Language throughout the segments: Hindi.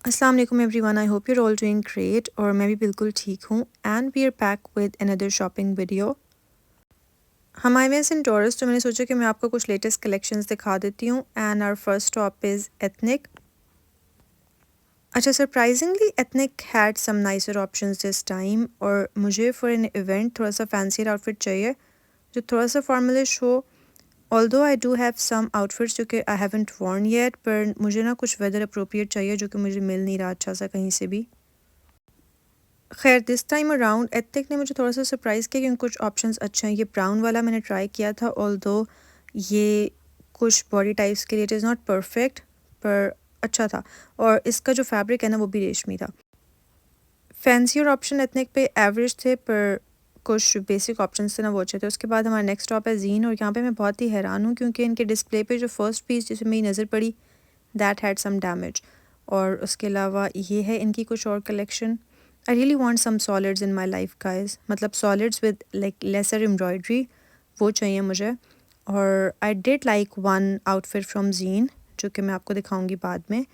अस्सलाम वालेकुम everyone, I hope you're all doing great. और मैं भी बिल्कुल ठीक हूँ। And we are back with another shopping video. हम आए हुए हैं सेंटोरस, तो मैंने सोचा कि मैं आपको कुछ लेटेस्ट कलेक्शंस दिखा देती हूँ। And our first stop is Ethnic. अच्छा, surprisingly Ethnic had some nicer options this time. और मुझे फॉर एन इवेंट थोड़ा सा फैंसीयर आउटफिट चाहिए जो थोड़ा सा फॉर्मलिश हो। Although I do have some outfits जो कि आई हैवंट worn येट, पर मुझे ना कुछ वेदर अप्रोप्रिएट चाहिए जो कि मुझे मिल नहीं रहा अच्छा सा कहीं से भी। खैर, दिस टाइम अराउंड एथनिक ने मुझे थोड़ा सा सरप्राइज़ किया क्योंकि कुछ ऑप्शंस अच्छे हैं। ये ब्राउन वाला मैंने ट्राई किया था, ऑल्दो ये कुछ बॉडी टाइप्स के लिए इट इज़ नॉट परफेक्ट, पर अच्छा था। और इसका जो फैब्रिक है ना वो भी रेशमी था। फैंसी और ऑप्शन एथनिक पे एवरेज थे, पर कुछ बेसिक ऑप्शंस थे ना वो अच्छे थे। उसके बाद हमारा नेक्स्ट स्टॉप है जीन। और यहाँ पे मैं बहुत ही हैरान हूँ क्योंकि इनके डिस्प्ले पे जो फर्स्ट पीस जिसमें मेरी नज़र पड़ी दैट हैड सम डैमेज। और उसके अलावा ये है इनकी कुछ और collection. I really want some solids in my life guys, मतलब solids with like lesser embroidery, वो चाहिए मुझे। और I did like one outfit from Zeen जो कि मैं आपको दिखाऊंगी बाद में।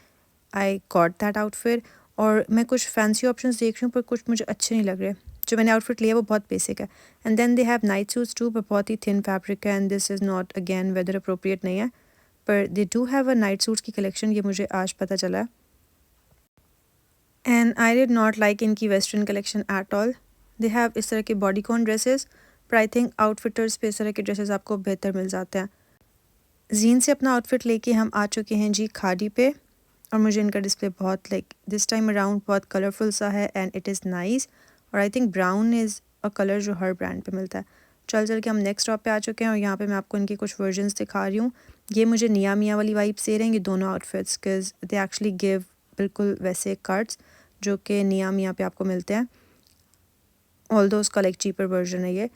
I got that outfit. और मैं कुछ फैंसी ऑप्शंस देख रही हूँ पर कुछ मुझे अच्छे नहीं लग रहे। जो मैंने आउटफिट लिया वो बहुत बेसिक है। And then they have night suits too, पर बहुत ही थिन फैब्रिक है and this is not again weather appropriate नहीं है। पर they do have a night suits की कलेक्शन, ये मुझे आज पता चला है। And I did not like इनकी western collection at all. They have इस तरह के बॉडीकॉन ड्रेसेस, पर आई थिंक आउटफिटर्स पे इस तरह के ड्रेसेस आपको बेहतर मिल जाते हैं। जीन से अपना आउटफिट लेके हम आ चुके हैं जी खादी पे। और मुझे इनका डिस्प्ले बहुत लाइक दिस टाइम अराउंड बहुत कलरफुल सा है एंड इट इज़ नाइस। और I think brown is a colour जो हर ब्रांड पे मिलता है। चल चल के हम नेक्स्ट स्टॉप पे आ चुके हैं और यहाँ पे मैं आपको इनके कुछ वर्जन्स दिखा रही हूँ। ये मुझे निया मिया वाली वाइब्स दे रहे हैं ये दोनों outfits, because they actually give बिल्कुल वैसे कट्स जो कि निया मिया पे आपको मिलते हैं। ऑल्दो उसका लाइक चीपर वर्जन है ये।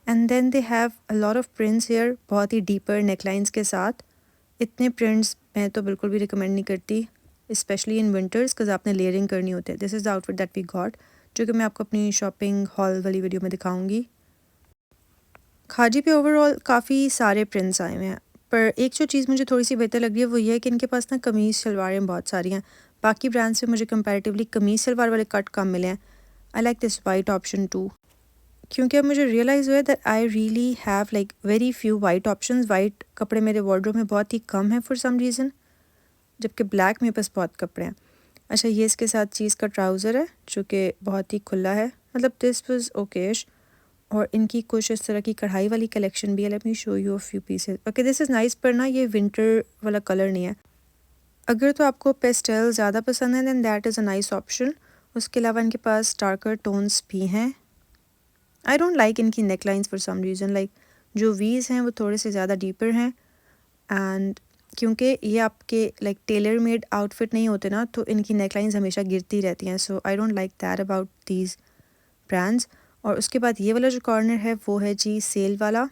And then they have a lot of prints here, बहुत ही डीपर नेकलाइंस के साथ। इतने प्रिंट्स मैं तो बिल्कुल भी रिकमेंड नहीं करती, स्पेशली इन विंटर्स, बिकॉज आपने लेयरिंग करनी होती है। This is the outfit that we got, जो कि मैं आपको अपनी शॉपिंग हॉल वाली वीडियो में दिखाऊंगी। खाजी पे ओवरऑल काफ़ी सारे प्रिंट्स आए हुए हैं, पर एक जो चीज़ मुझे थोड़ी सी बेहतर लग रही है वो ये है कि इनके पास ना कमीज़ शलवारें बहुत सारी हैं। बाकी ब्रांड्स से मुझे कंपैरेटिवली कमीज़ शलवार वाले कट कम मिले हैं। I like this white option too, क्योंकि अब मुझे रियलाइज़ हुआ है that I really have like very few white options. White कपड़े मेरे वार्डरोब में बहुत ही कम है फॉर सम रीज़न, जबकि ब्लैक मेरे पास बहुत कपड़े हैं। अच्छा, ये इसके साथ चीज़ का ट्राउज़र है जो कि बहुत ही खुला है, मतलब दिस वाज ओकेश। और इनकी कुछ इस तरह की कढ़ाई वाली कलेक्शन भी है। Let me show you a few pieces. Okay, this is nice, पर ना ये विंटर वाला कलर नहीं है। अगर तो आपको पेस्टल ज़्यादा पसंद है then that is a nice option. उसके अलावा इनके पास डार्कर टोन्स भी हैं। आई डोंट लाइक इनकी neck lines for some reason, like जो वीज़ हैं वो थोड़े से ज़्यादा डीपर हैं। एंड क्योंकि ये आपके लाइक टेलर मेड आउटफिट नहीं होते ना, तो इनकी नेकलाइंस हमेशा गिरती रहती हैं। So I don't like that about these brands. और उसके बाद ये वाला जो कॉर्नर है वो है जी सेल वाला।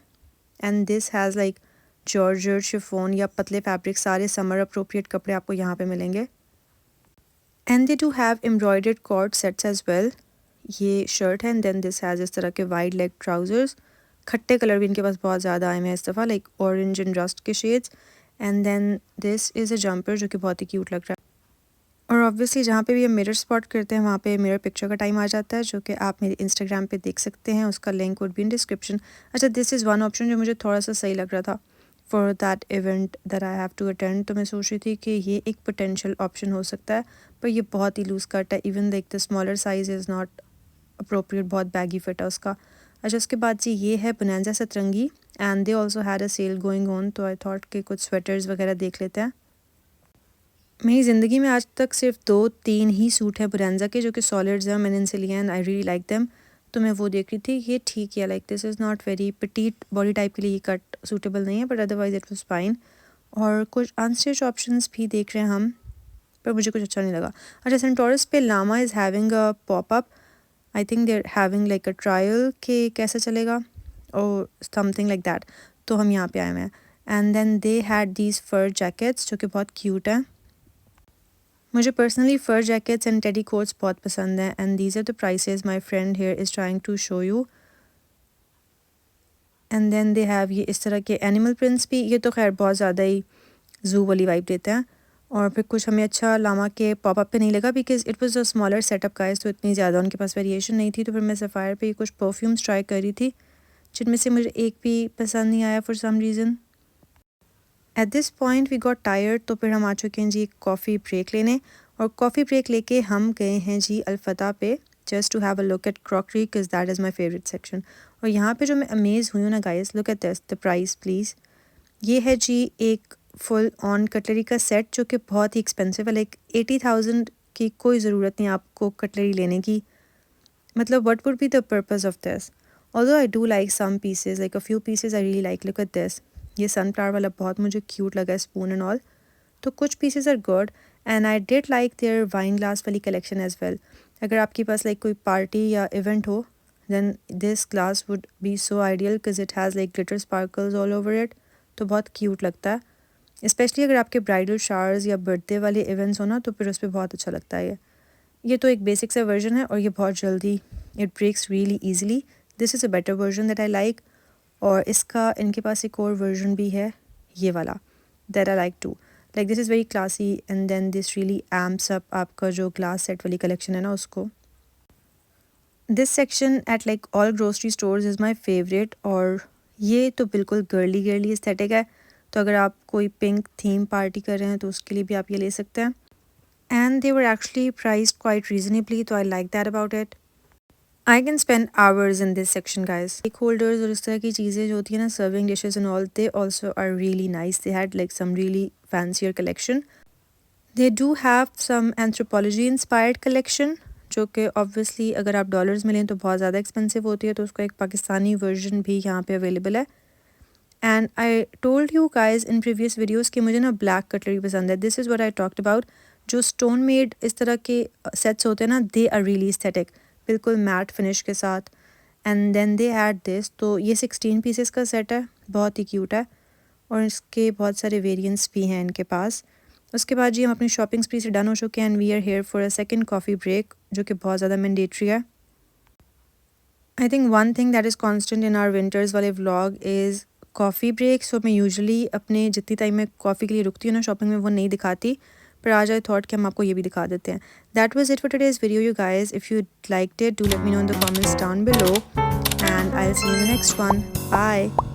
And this has like georgette, chiffon या पतले फैब्रिक, सारे समर अप्रोप्रिएट कपड़े आपको यहाँ पे मिलेंगे। And they do have embroidered coord sets as well. ये शर्ट है एंड देन दिस हैज़ इस तरह के वाइड लेग ट्राउजर्स। खट्टे कलर भी इनके पास बहुत ज़्यादा आए हैं इस दफ़ा, लाइक ऑरेंज एंड रस्ट के शेड्स। And then this is a jumper जो कि बहुत ही क्यूट लग रहा है। और ऑब्वियसली जहाँ पे भी हम मिरर स्पॉट करते हैं वहाँ पे मिरर पिक्चर का टाइम आ जाता है, जो कि आप मेरे इंस्टाग्राम पे देख सकते हैं। उसका link would be in description. अच्छा, दिस इज़ वन ऑप्शन जो मुझे थोड़ा सा सही लग रहा था for that event that I have to attend. तो मैं सोच रही थी कि ये एक पोटेंशियल ऑप्शन हो सकता है, पर ये बहुत ही लूज़ कट है। Even like the smaller size is not appropriate, बहुत बैगी फिट है उसका। अच्छा, उसके बाद जी ये है Bonanza Satrangi. And they also had a sale going on, तो आई थॉट कि कुछ स्वेटर्स वगैरह देख लेते हैं। मेरी ज़िंदगी में आज तक सिर्फ 2-3 ही सूट हैं बोरेंजा के जो कि सॉलिड्स हैं, मैंने इनसे लिए and I really like them. तो मैं वो देख रही थी, ये ठीक है, like this is not very petite body type के लिए ये कट सूटेबल नहीं है, but otherwise it was fine. और कुछ अनस्टिच ऑप्शंस भी देख रहे हैं हम, पर मुझे कुछ अच्छा नहीं लगा। अच्छा, सेंटोरस पे Lama is having a pop up. I think they are having like a trial कि कैसे चलेगा और समथिंग लाइक दैट। तो हम यहाँ पे आए हुए हैं। And then they had these fur jackets जो कि बहुत क्यूट हैं। मुझे personally fur jackets and teddy coats बहुत पसंद हैं। And these are the prices my friend here is trying to show you. And then they have ये इस तरह के एनिमल प्रिंट्स भी। ये तो खैर बहुत ज़्यादा ही जू वाली वाइब देते हैं। और फिर कुछ हमें अच्छा लामा के पॉपअप पे नहीं लगा because it was a smaller setup guys, तो इतनी ज़्यादा उनके पास वेरिएशन नहीं थी। तो फिर मैं सफ़ायर पे कुछ परफ्यूम्स ट्राई कर रही थी जिनमें से मुझे एक भी पसंद नहीं आया for some reason. At this point we got tired, तो फिर हम आ चुके हैं जी कॉफ़ी ब्रेक लेने। और कॉफ़ी ब्रेक लेके हम गए हैं जी अलफता पे just to have a look at crockery because that is my favourite section. और यहाँ पे जो मैं अमेज़ हुई हूँ ना guys, look at this, the price please. ये है जी एक फुल ऑन कटलरी का सेट जो कि बहुत ही एक्सपेंसिव है, लाइक 80,000 की कोई ज़रूरत नहीं आपको कटलरी लेने की। मतलब what would be the purpose of this? Although I do like some pieces, like a few pieces I really like, look at this. ये सनफ्लावर वाला बहुत मुझे क्यूट लगा, स्पून एंड ऑल। तो कुछ pieces are good and I did like their wine glass वाली कलेक्शन एज वेल। अगर आपके पास लाइक कोई पार्टी या इवेंट हो then this glass would be so ideal because it has like glitter sparkles all over it. तो बहुत क्यूट लगता है, स्पेशली अगर आपके ब्राइडल शावर्स या बर्थडे वाले इवेंट्स हो ना, तो फिर उस पर बहुत अच्छा लगता है। ये तो एक बेसिक सा वर्जन है और ये बहुत जल्दी it breaks really easily. This is a better version that I like. और इसका इनके पास एक और वर्जन भी है, ये वाला, that I like to. Like this is very classy and then this really amps up आपका जो ग्लास सेट वाली कलेक्शन है ना उसको। This section at like all grocery stores is my favourite. और ये तो बिल्कुल गर्ली गर्ली एस्थेटिक है, तो अगर आप कोई पिंक थीम पार्टी कर रहे हैं तो उसके लिए भी आप ये ले सकते हैं। And they were actually priced quite reasonably, तो I like that about it. I can spend hours in this section guys. Stake holders और इस तरह की चीज़ें जो होती है ना, serving dishes and all, they also are really nice. They had like some really fancier collection. They do have some anthropology inspired collection जो कि ऑब्वियसली अगर आप डॉलर्स में लें तो बहुत ज़्यादा एक्सपेंसिव होती है, तो उसका एक पाकिस्तानी वर्जन भी यहाँ पे अवेलेबल है। And I told you guys in previous videos कि मुझे ना ब्लैक कटलरी पसंद है। This is what I talked about. जो स्टोन मेड इस तरह के सेट्स होते हैं ना, दे आर रियली एस्थेटिक, बिल्कुल मैट फिनिश के साथ। And then they had this, तो ये 16 पीसेस का सेट है, बहुत ही क्यूट है और इसके बहुत सारे वेरिएंट्स भी हैं इनके पास। उसके बाद जी हम अपनी शॉपिंग स्प्री से डन हो चुके हैं and we are here for a second coffee break जो कि बहुत ज़्यादा मैंडेटरी है। I think one thing that is constant in our winters वाले vlog is coffee break. So मैं यूजुअली अपने जितनी टाइम मैं कॉफ़ी के लिए रुकती हूँ ना शॉपिंग में, वो नहीं दिखाती, पर आज आई थॉट कि हम आपको ये भी दिखा देते हैं। That was it for today's video you guys. If you liked it do let me know in the comments down below and I will see you in the next one. Bye.